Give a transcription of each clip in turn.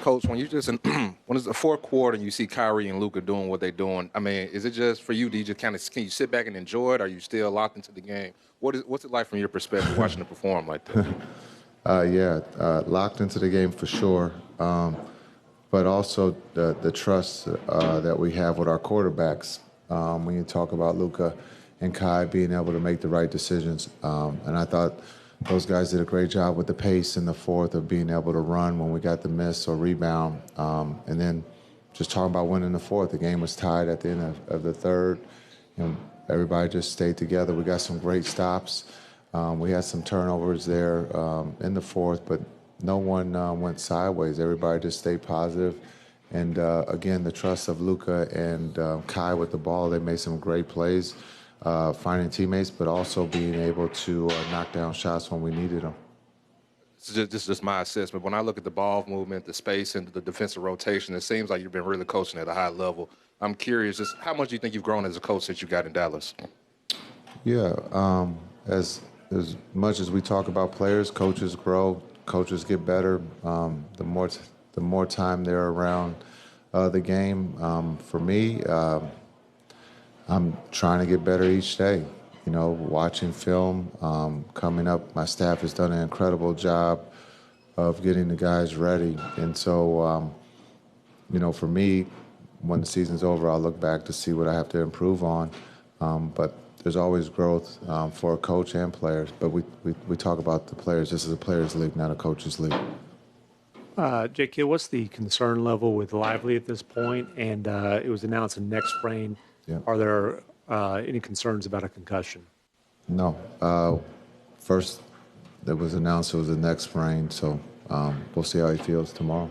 Coach, when when it's the fourth quarter and you see Kyrie and Luka doing what they're doing, I mean, is it just for you? Do you just can you sit back and enjoy it? Are you still locked into the game? What's it like from your perspective watching them perform like that? Locked into the game for sure. But also the trust that we have with our quarterbacks. When you talk about Luka and Kai being able to make the right decisions, and I thought those guys did a great job with the pace in the fourth of being able to run when we got the miss or rebound. And then just talking about winning the fourth. The game was tied at the end of the third. Everybody just stayed together. We got some great stops. We had some turnovers there in the fourth, but no one went sideways. Everybody just stayed positive. And, again, the trust of Luka and Kai with the ball, they made some great plays. Finding teammates, but also being able to knock down shots when we needed them. This is just my assessment. When I look at the ball movement, the space, and the defensive rotation, it seems like you've been really coaching at a high level. I'm curious, just how much do you think you've grown as a coach since you got in Dallas? Yeah, as much as we talk about players, coaches grow, coaches get better. The more time they're around the game. For me, I'm trying to get better each day, watching film, coming up. My staff has done an incredible job of getting the guys ready. And so, for me, when the season's over, I'll look back to see what I have to improve on. But there's always growth for a coach and players. But we talk about the players. This is a players' league, not a coaches' league. JK, what's the concern level with Lively at this point? And it was announced in next sprain. Yeah. Are there any concerns about a concussion? No. First, it was announced it was the next sprain, so we'll see how he feels tomorrow.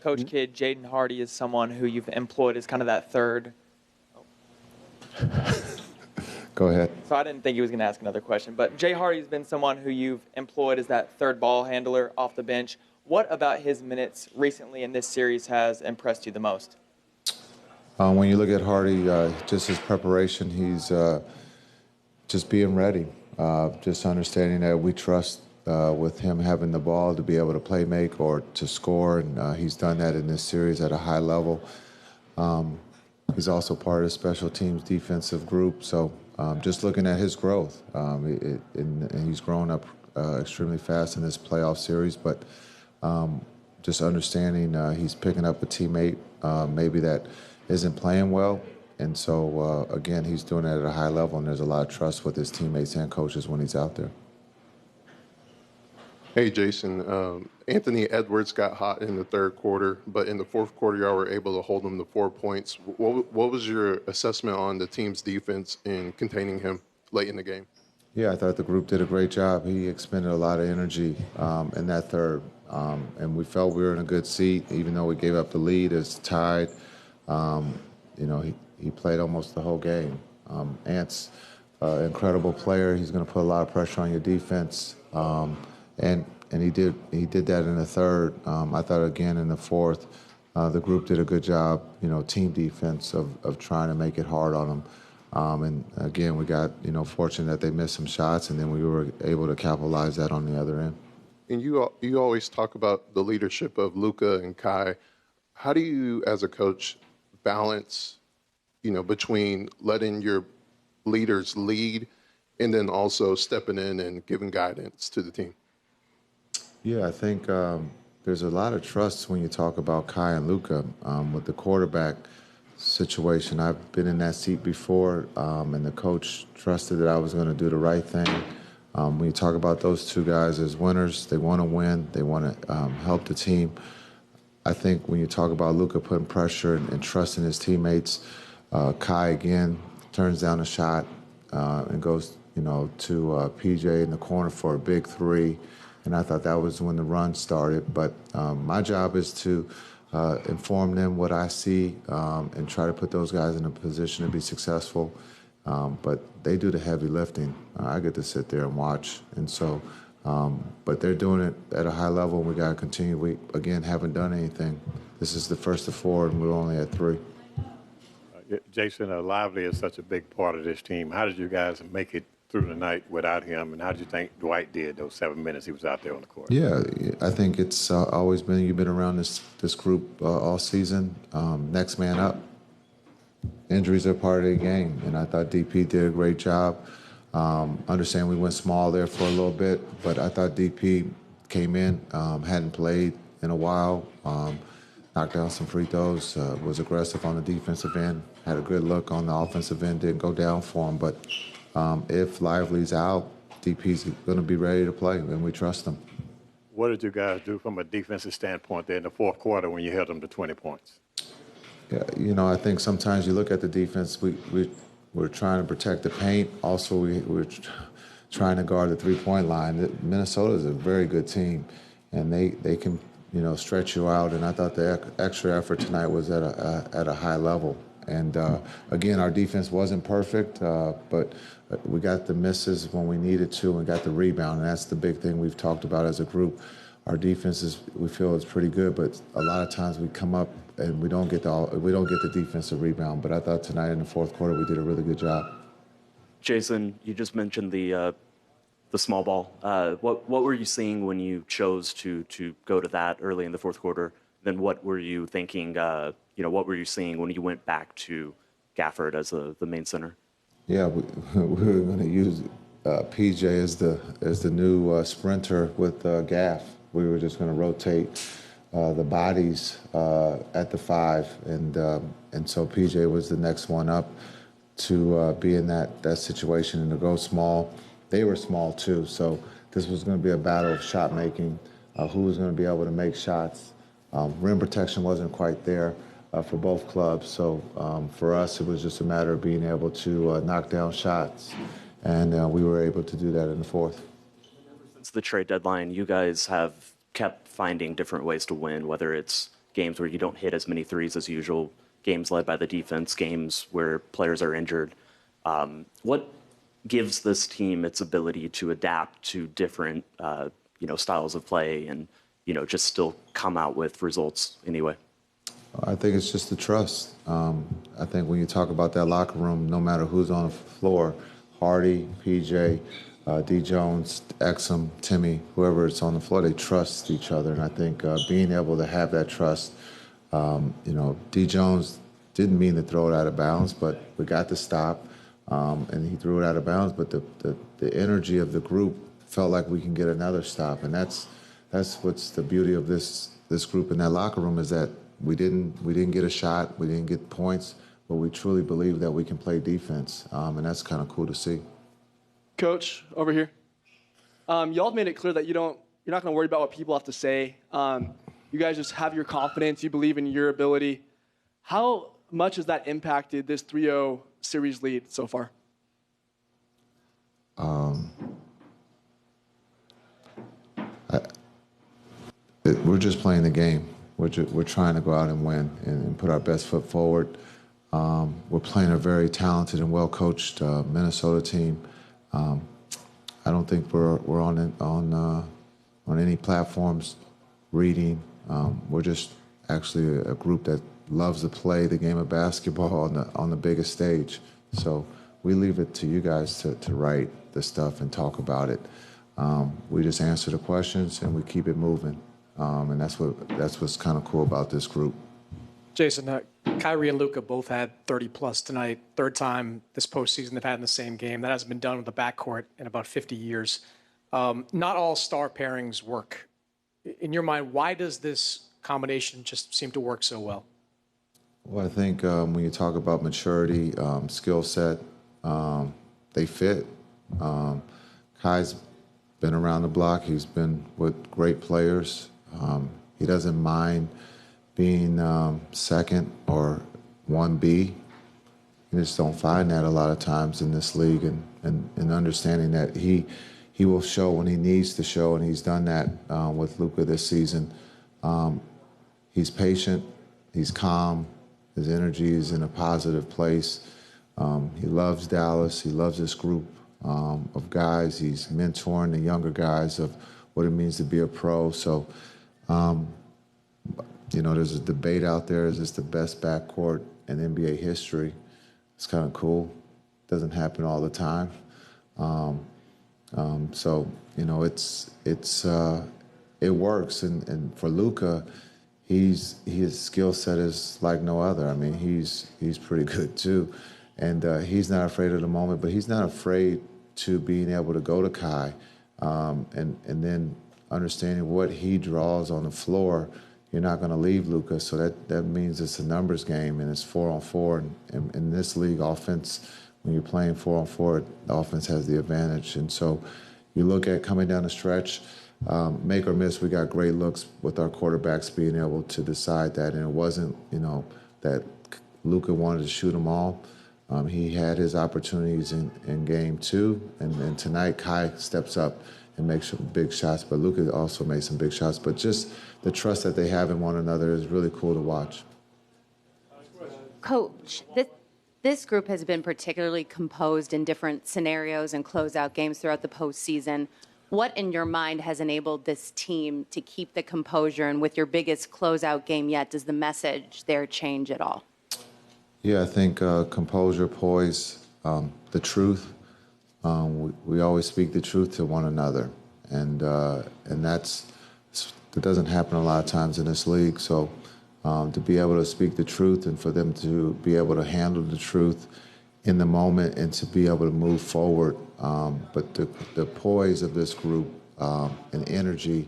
Coach Kidd, Jaden Hardy is someone who you've employed as kind of that third. Go ahead. So I didn't think he was going to ask another question, but Jay Hardy's been someone who you've employed as that third ball handler off the bench. What about his minutes recently in this series has impressed you the most? When you look at Hardy, just his preparation, he's just being ready, just understanding that we trust with him having the ball to be able to play make or to score, and he's done that in this series at a high level. He's also part of the special teams defensive group, so just looking at his growth, and he's grown up extremely fast in this playoff series, but just understanding he's picking up a teammate maybe that isn't playing well, and so again, he's doing it at a high level, and there's a lot of trust with his teammates and coaches when he's out there. Hey, Jason. Anthony Edwards got hot in the third quarter, but in the fourth quarter, y'all were able to hold him to 4 points. What was your assessment on the team's defense in containing him late in the game? Yeah, I thought the group did a great job. He expended a lot of energy in that third, and we felt we were in a good seat, even though we gave up the lead. It's tied. He played almost the whole game. Ant's an incredible player. He's going to put a lot of pressure on your defense, and he did that in the third. I thought again in the fourth, the group did a good job. Team defense of trying to make it hard on them. And again, we got fortunate that they missed some shots, and then we were able to capitalize that on the other end. And you always talk about the leadership of Luka and Kai. How do you, as a coach, balance, between letting your leaders lead and then also stepping in and giving guidance to the team? Yeah, I think there's a lot of trust when you talk about Kai and Luka with the quarterback situation. I've been in that seat before, and the coach trusted that I was going to do the right thing. When you talk about those two guys as winners, they want to win. They want to help the team. I think when you talk about Luka putting pressure and trusting his teammates, Kai again turns down a shot and goes, to PJ in the corner for a big three. And I thought that was when the run started. But my job is to inform them what I see and try to put those guys in a position to be successful. But they do the heavy lifting. I get to sit there and watch. And so, but they're doing it at a high level, and we got to continue. We, again, haven't done anything. This is the first of four, and we're only at 3. Jason, Lively is such a big part of this team. How did you guys make it through the night without him, and how did you think Dwight did those 7 minutes he was out there on the court? Yeah, I think it's always been, you've been around this group all season. Next man up. Injuries are part of the game, and I thought DP did a great job. Understand we went small there for a little bit, but I thought DP came in, hadn't played in a while, knocked down some free throws, was aggressive on the defensive end, had a good look on the offensive end, didn't go down for him. But if Lively's out, DP's going to be ready to play, and we trust him. What did you guys do from a defensive standpoint there in the fourth quarter when you held them to 20 points? Yeah, I think sometimes you look at the defense, we're trying to protect the paint. Also, we're trying to guard the three-point line. Minnesota is a very good team, and they can, stretch you out. And I thought the extra effort tonight was at a high level. And again, our defense wasn't perfect, but we got the misses when we needed to and got the rebound. And that's the big thing we've talked about as a group. Our defense we feel is pretty good, but a lot of times we come up and we don't get the defensive rebound. But I thought tonight in the fourth quarter we did a really good job. Jason, you just mentioned the small ball. What were you seeing when you chose to go to that early in the fourth quarter? Then what were you thinking? What were you seeing when you went back to Gafford as the main center? Yeah, we were going to use PJ as the new sprinter with Gaff. We were just going to rotate the bodies at the 5, and so PJ was the next one up to be in that situation and to go small. They were small too, so this was going to be a battle of shot making. Who was going to be able to make shots? Rim protection wasn't quite there for both clubs, so for us it was just a matter of being able to knock down shots, and we were able to do that in the fourth. Since the trade deadline, you guys have kept finding different ways to win, whether it's games where you don't hit as many threes as usual, games led by the defense, games where players are injured. What gives this team its ability to adapt to different styles of play and just still come out with results anyway? I think it's just the trust. I think when you talk about that locker room, no matter who's on the floor, Hardy, PJ, D. Jones, Exum, Timmy, whoever is on the floor, they trust each other. And I think being able to have that trust, D. Jones didn't mean to throw it out of bounds, but we got the stop, and he threw it out of bounds. But the energy of the group felt like we can get another stop, and that's what's the beauty of this group in that locker room, is that we didn't get a shot, we didn't get points, but we truly believe that we can play defense, and that's kind of cool to see. Coach, over here. Y'all made it clear that you're not going to worry about what people have to say. You guys just have your confidence. You believe in your ability. How much has that impacted this 3-0 series lead so far? We're just playing the game. We're trying to go out and win and put our best foot forward. We're playing a very talented and well-coached Minnesota team. I don't think we're on any platforms reading. We're just actually a group that loves to play the game of basketball on the biggest stage. So we leave it to you guys to write the stuff and talk about it. We just answer the questions and we keep it moving. And that's what's kind of cool about this group. Jason, Kyrie and Luka both had 30-plus tonight. Third time this postseason they've had in the same game. That hasn't been done with the backcourt in about 50 years. Not all star pairings work. In your mind, why does this combination just seem to work so well? Well, I think when you talk about maturity, skill set, they fit. Kai's been around the block. He's been with great players. He doesn't mind being second or 1B. You just don't find that a lot of times in this league, and understanding that he will show when he needs to show, and he's done that with Luka this season. He's patient. He's calm. His energy is in a positive place. He loves Dallas. He loves this group of guys. He's mentoring the younger guys of what it means to be a pro. So, there's a debate out there. Is this the best backcourt in NBA history? It's kind of cool. Doesn't happen all the time. So it works, and for Luka, his skill set is like no other. I mean, he's pretty good too, and he's not afraid of the moment, but he's not afraid to being able to go to Kai, and then understanding what he draws on the floor. You're not going to leave Luka, so that means it's a numbers game, and it's 4-on-4. And in this league, offense, when you're playing 4-on-4, the offense has the advantage. And so you look at coming down the stretch, make or miss, we got great looks with our quarterbacks being able to decide that. And it wasn't, that Luka wanted to shoot them all. He had his opportunities in game 2, and tonight Kai steps up and makes some big shots, but Luka also made some big shots. But just the trust that they have in one another is really cool to watch. Coach, this group has been particularly composed in different scenarios and closeout games throughout the postseason. What in your mind has enabled this team to keep the composure? And with your biggest closeout game yet, does the message there change at all? Yeah, I think composure, poise, the truth. We always speak the truth to one another, and that doesn't happen a lot of times in this league. So to be able to speak the truth and for them to be able to handle the truth in the moment and to be able to move forward. But the poise of this group and energy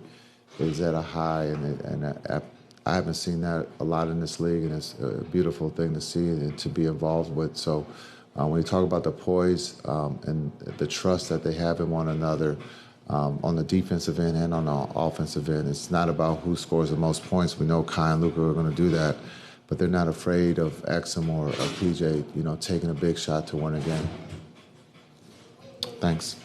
is at a high, and I haven't seen that a lot in this league, and it's a beautiful thing to see and to be involved with. So when you talk about the poise and the trust that they have in one another on the defensive end and on the offensive end, it's not about who scores the most points. We know Kai and Luka are going to do that, but they're not afraid of Exum or PJ, taking a big shot to win a game. Thanks.